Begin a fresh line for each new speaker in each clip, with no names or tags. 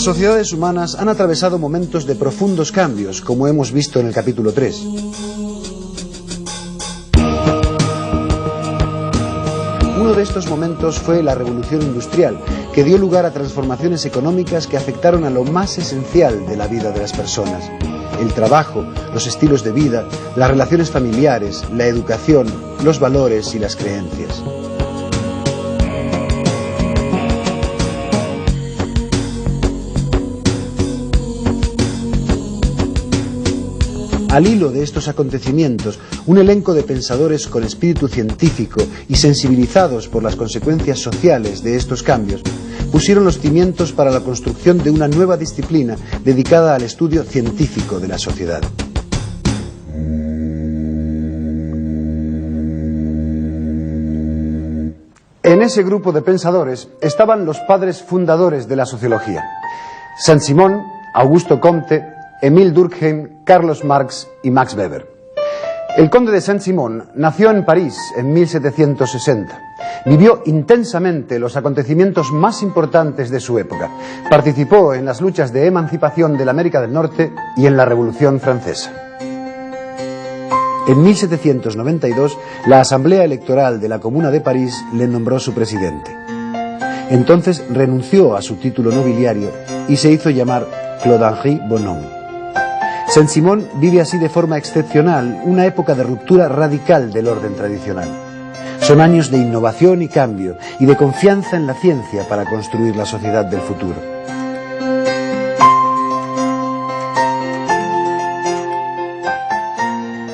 sociedades humanas han atravesado momentos de profundos cambios, como hemos visto en el capítulo 3. Uno de estos momentos fue la revolución industrial, que dio lugar a transformaciones económicas que afectaron a lo más esencial de la vida de las personas: el trabajo, los estilos de vida, las relaciones familiares, la educación, los valores y las creencias. Al hilo de estos acontecimientos, un elenco de pensadores con espíritu científico y sensibilizados por las consecuencias sociales de estos cambios, pusieron los cimientos para la construcción de una nueva disciplina dedicada al estudio científico de la sociedad. En ese grupo de pensadores estaban los padres fundadores de la sociología: Saint-Simon, Augusto Comte, Émile Durkheim, Carlos Marx y Max Weber. El conde de Saint-Simon nació en París en 1760. Vivió intensamente los acontecimientos más importantes de su época. Participó en las luchas de emancipación de la América del Norte y en la Revolución Francesa. En 1792, la Asamblea Electoral de la Comuna de París le nombró su presidente. Entonces renunció a su título nobiliario y se hizo llamar Claude-Henri Bonhomme. Saint-Simon vive así de forma excepcional una época de ruptura radical del orden tradicional. Son años de innovación y cambio y de confianza en la ciencia para construir la sociedad del futuro.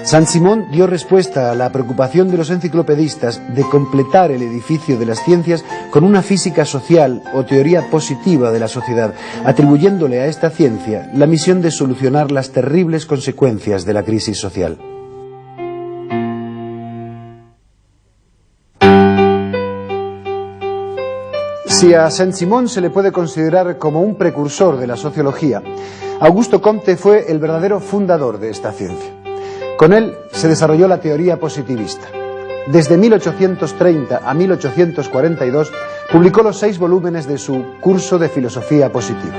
Saint-Simon dio respuesta a la preocupación de los enciclopedistas de completar el edificio de las ciencias con una física social o teoría positiva de la sociedad, atribuyéndole a esta ciencia la misión de solucionar las terribles consecuencias de la crisis social. Si a Saint-Simon se le puede considerar como un precursor de la sociología, Augusto Comte fue el verdadero fundador de esta ciencia. Con él se desarrolló la teoría positivista. Desde 1830 a 1842 publicó los 6 volúmenes de su Curso de Filosofía Positiva.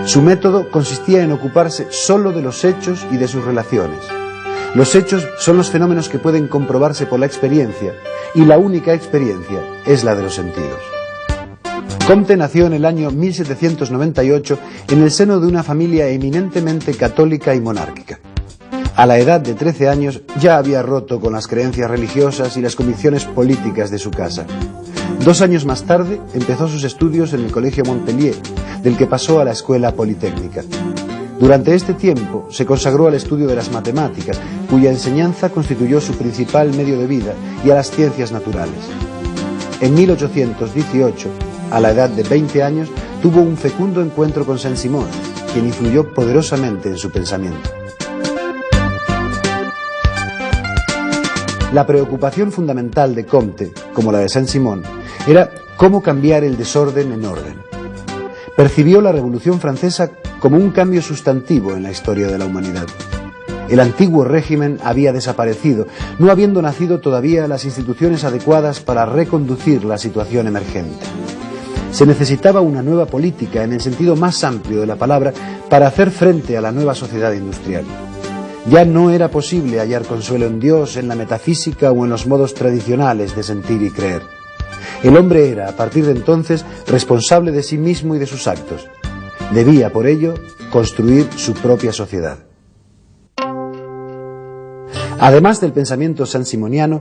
Su método consistía en ocuparse solo de los hechos y de sus relaciones. Los hechos son los fenómenos que pueden comprobarse por la experiencia, y la única experiencia es la de los sentidos. Comte nació en el año 1798 en el seno de una familia eminentemente católica y monárquica. A la edad de 13 años ya había roto con las creencias religiosas y las convicciones políticas de su casa. 2 años más tarde empezó sus estudios en el Colegio Montpellier, del que pasó a la Escuela Politécnica. Durante este tiempo se consagró al estudio de las matemáticas, cuya enseñanza constituyó su principal medio de vida, y a las ciencias naturales. En 1818, a la edad de 20 años, tuvo un fecundo encuentro con Saint-Simon, quien influyó poderosamente en su pensamiento. La preocupación fundamental de Comte, como la de Saint-Simon, era cómo cambiar el desorden en orden. Percibió la Revolución Francesa como un cambio sustantivo en la historia de la humanidad. El antiguo régimen había desaparecido, no habiendo nacido todavía las instituciones adecuadas para reconducir la situación emergente. Se necesitaba una nueva política en el sentido más amplio de la palabra para hacer frente a la nueva sociedad industrial. Ya no era posible hallar consuelo en Dios, en la metafísica o en los modos tradicionales de sentir y creer. El hombre era, a partir de entonces, responsable de sí mismo y de sus actos. Debía, por ello, construir su propia sociedad. Además del pensamiento saint-simoniano,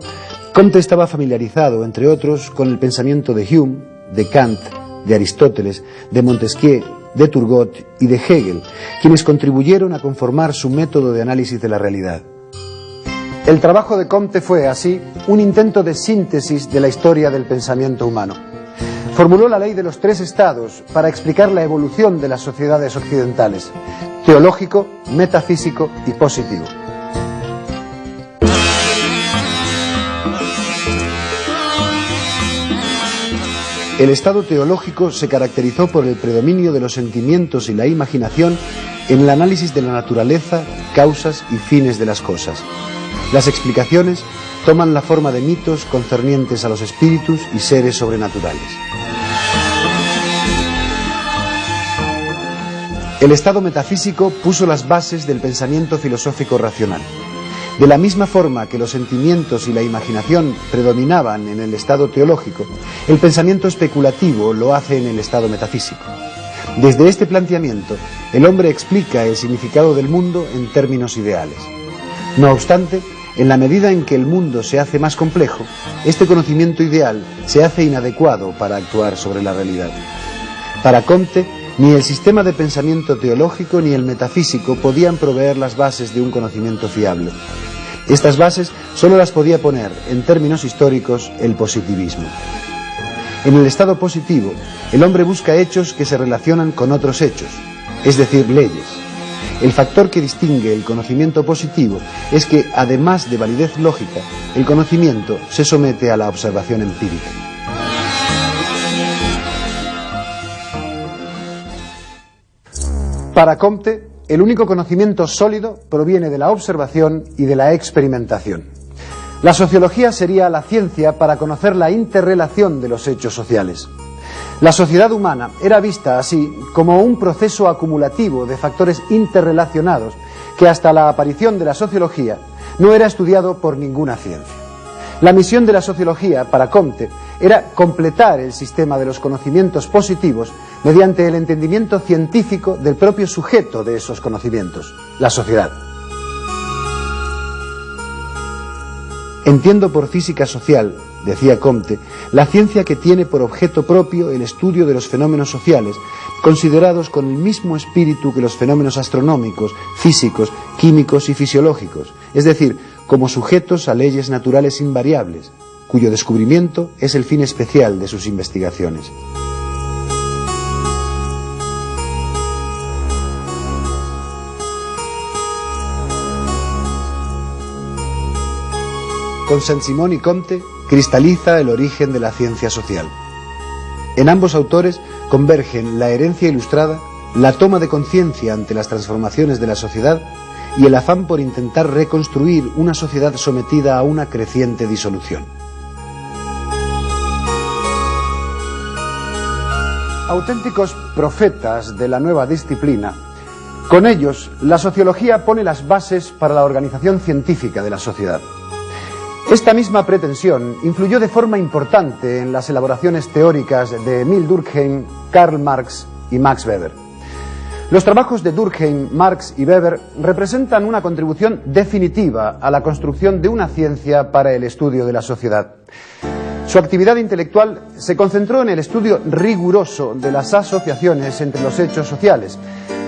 Comte estaba familiarizado, entre otros, con el pensamiento de Hume, de Kant, de Aristóteles, de Montesquieu, de Turgot y de Hegel, quienes contribuyeron a conformar su método de análisis de la realidad. El trabajo de Comte fue, así, un intento de síntesis de la historia del pensamiento humano. Formuló la ley de los 3 estados para explicar la evolución de las sociedades occidentales: teológico, metafísico y positivo. El estado teológico se caracterizó por el predominio de los sentimientos y la imaginación en el análisis de la naturaleza, causas y fines de las cosas. Las explicaciones toman la forma de mitos concernientes a los espíritus y seres sobrenaturales. El estado metafísico puso las bases del pensamiento filosófico racional. De la misma forma que los sentimientos y la imaginación predominaban en el estado teológico, el pensamiento especulativo lo hace en el estado metafísico. Desde este planteamiento, el hombre explica el significado del mundo en términos ideales. No obstante, en la medida en que el mundo se hace más complejo, este conocimiento ideal se hace inadecuado para actuar sobre la realidad. Para Comte, ni el sistema de pensamiento teológico ni el metafísico podían proveer las bases de un conocimiento fiable. Estas bases solo las podía poner, en términos históricos, el positivismo. En el estado positivo, el hombre busca hechos que se relacionan con otros hechos, es decir, leyes. El factor que distingue el conocimiento positivo es que, además de validez lógica, el conocimiento se somete a la observación empírica. Para Comte, el único conocimiento sólido proviene de la observación y de la experimentación. La sociología sería la ciencia para conocer la interrelación de los hechos sociales. La sociedad humana era vista así como un proceso acumulativo de factores interrelacionados que hasta la aparición de la sociología no era estudiado por ninguna ciencia. La misión de la sociología, para Comte, era completar el sistema de los conocimientos positivos mediante el entendimiento científico del propio sujeto de esos conocimientos, la sociedad. Entiendo por física social, decía Comte, la ciencia que tiene por objeto propio el estudio de los fenómenos sociales, considerados con el mismo espíritu que los fenómenos astronómicos, físicos, químicos y fisiológicos, es decir, como sujetos a leyes naturales invariables, cuyo descubrimiento es el fin especial de sus investigaciones. Con Saint-Simon y Comte cristaliza el origen de la ciencia social. En ambos autores convergen la herencia ilustrada, la toma de conciencia ante las transformaciones de la sociedad y el afán por intentar reconstruir una sociedad sometida a una creciente disolución. Auténticos profetas de la nueva disciplina, con ellos la sociología pone las bases para la organización científica de la sociedad. Esta misma pretensión influyó de forma importante en las elaboraciones teóricas de Emile Durkheim, Karl Marx y Max Weber. Los trabajos de Durkheim, Marx y Weber representan una contribución definitiva a la construcción de una ciencia para el estudio de la sociedad. Su actividad intelectual se concentró en el estudio riguroso de las asociaciones entre los hechos sociales,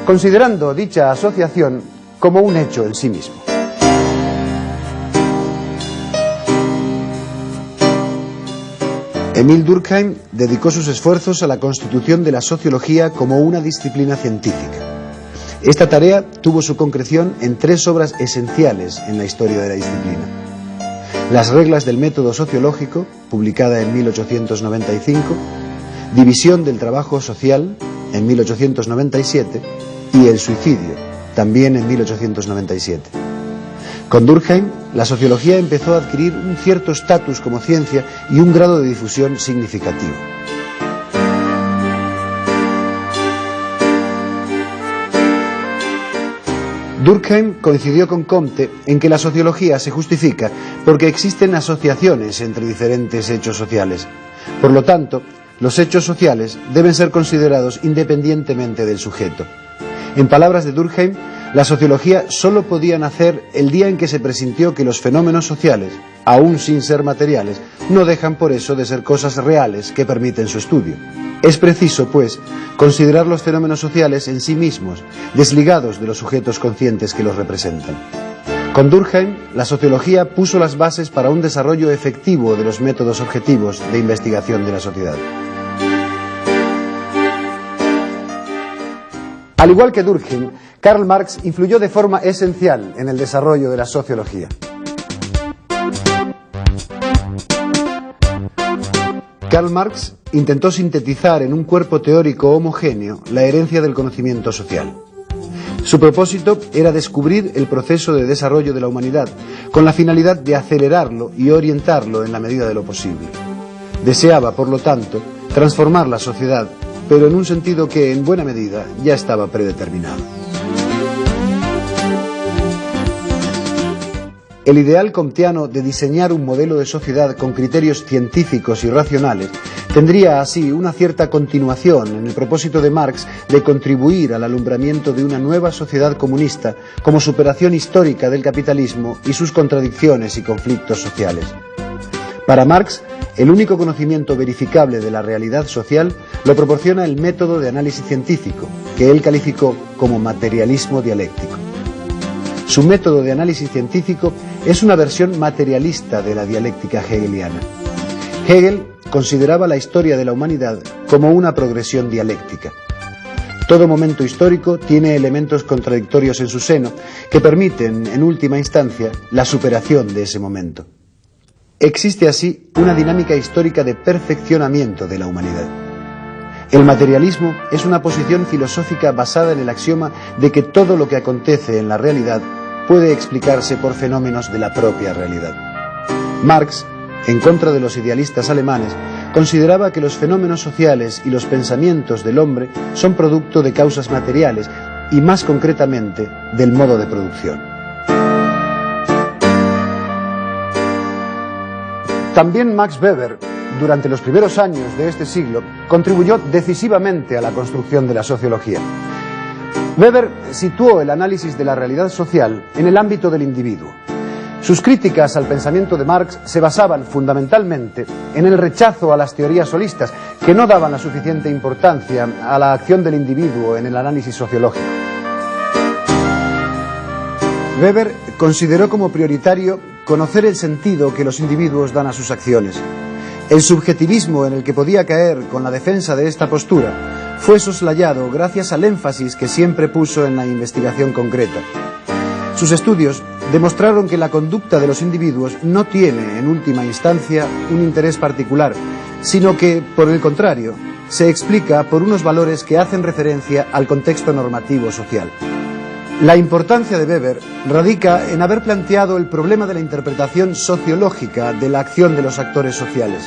considerando dicha asociación como un hecho en sí mismo. Emile Durkheim dedicó sus esfuerzos a la constitución de la sociología como una disciplina científica. Esta tarea tuvo su concreción en tres obras esenciales en la historia de la disciplina: Las reglas del método sociológico, publicada en 1895, División del trabajo social, en 1897, y El suicidio, también en 1897. Con Durkheim, la sociología empezó a adquirir un cierto estatus como ciencia y un grado de difusión significativo. Durkheim coincidió con Comte en que la sociología se justifica porque existen asociaciones entre diferentes hechos sociales. Por lo tanto, los hechos sociales deben ser considerados independientemente del sujeto. En palabras de Durkheim, la sociología solo podía nacer el día en que se presintió que los fenómenos sociales, aún sin ser materiales, no dejan por eso de ser cosas reales que permiten su estudio. Es preciso, pues, considerar los fenómenos sociales en sí mismos, desligados de los sujetos conscientes que los representan. Con Durkheim, la sociología puso las bases para un desarrollo efectivo de los métodos objetivos de investigación de la sociedad. Al igual que Durkheim, Karl Marx influyó de forma esencial en el desarrollo de la sociología. Karl Marx intentó sintetizar en un cuerpo teórico homogéneo la herencia del conocimiento social. Su propósito era descubrir el proceso de desarrollo de la humanidad, con la finalidad de acelerarlo y orientarlo en la medida de lo posible. Deseaba, por lo tanto, transformar la sociedad pero en un sentido que, en buena medida, ya estaba predeterminado. El ideal comteano de diseñar un modelo de sociedad con criterios científicos y racionales tendría así una cierta continuación en el propósito de Marx de contribuir al alumbramiento de una nueva sociedad comunista como superación histórica del capitalismo y sus contradicciones y conflictos sociales. Para Marx, el único conocimiento verificable de la realidad social lo proporciona el método de análisis científico, que él calificó como materialismo dialéctico. Su método de análisis científico es una versión materialista de la dialéctica hegeliana. Hegel consideraba la historia de la humanidad como una progresión dialéctica. Todo momento histórico tiene elementos contradictorios en su seno que permiten, en última instancia, la superación de ese momento. Existe así una dinámica histórica de perfeccionamiento de la humanidad. El materialismo es una posición filosófica basada en el axioma de que todo lo que acontece en la realidad puede explicarse por fenómenos de la propia realidad. Marx, en contra de los idealistas alemanes, consideraba que los fenómenos sociales y los pensamientos del hombre son producto de causas materiales y, más concretamente, del modo de producción. También Max Weber, durante los primeros años de este siglo, contribuyó decisivamente a la construcción de la sociología. Weber situó el análisis de la realidad social en el ámbito del individuo. Sus críticas al pensamiento de Marx se basaban fundamentalmente en el rechazo a las teorías holistas, que no daban la suficiente importancia a la acción del individuo en el análisis sociológico. Weber consideró como prioritario conocer el sentido que los individuos dan a sus acciones. El subjetivismo en el que podía caer con la defensa de esta postura fue soslayado gracias al énfasis que siempre puso en la investigación concreta. Sus estudios demostraron que la conducta de los individuos no tiene, en última instancia, un interés particular, sino que, por el contrario, se explica por unos valores que hacen referencia al contexto normativo social. La importancia de Weber radica en haber planteado el problema de la interpretación sociológica de la acción de los actores sociales.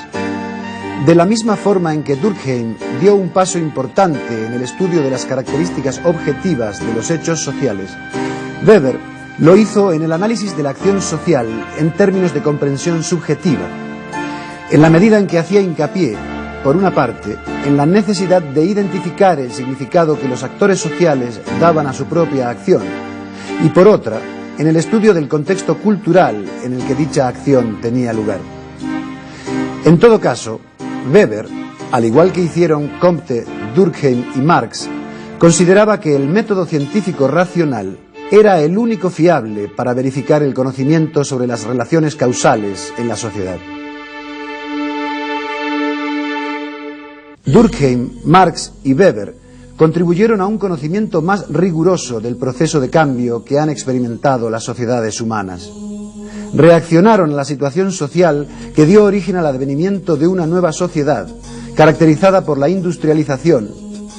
De la misma forma en que Durkheim dio un paso importante en el estudio de las características objetivas de los hechos sociales, Weber lo hizo en el análisis de la acción social en términos de comprensión subjetiva, en la medida en que hacía hincapié, por una parte, en la necesidad de identificar el significado que los actores sociales daban a su propia acción, y por otra, en el estudio del contexto cultural en el que dicha acción tenía lugar. En todo caso, Weber, al igual que hicieron Comte, Durkheim y Marx, consideraba que el método científico racional era el único fiable para verificar el conocimiento sobre las relaciones causales en la sociedad. Durkheim, Marx y Weber contribuyeron a un conocimiento más riguroso del proceso de cambio que han experimentado las sociedades humanas. Reaccionaron a la situación social que dio origen al advenimiento de una nueva sociedad, caracterizada por la industrialización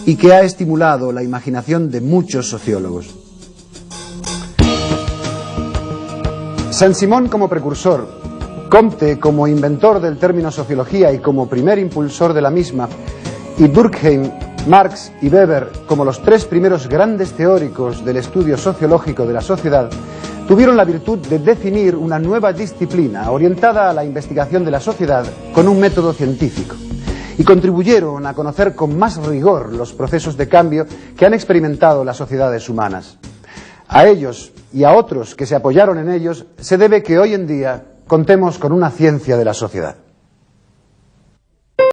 y que ha estimulado la imaginación de muchos sociólogos. Saint-Simon como precursor, Comte como inventor del término sociología y como primer impulsor de la misma, y Durkheim, Marx y Weber como los tres primeros grandes teóricos del estudio sociológico de la sociedad, tuvieron la virtud de definir una nueva disciplina orientada a la investigación de la sociedad con un método científico, y contribuyeron a conocer con más rigor los procesos de cambio que han experimentado las sociedades humanas. A ellos y a otros que se apoyaron en ellos se debe que hoy en día contemos con una ciencia de la sociedad.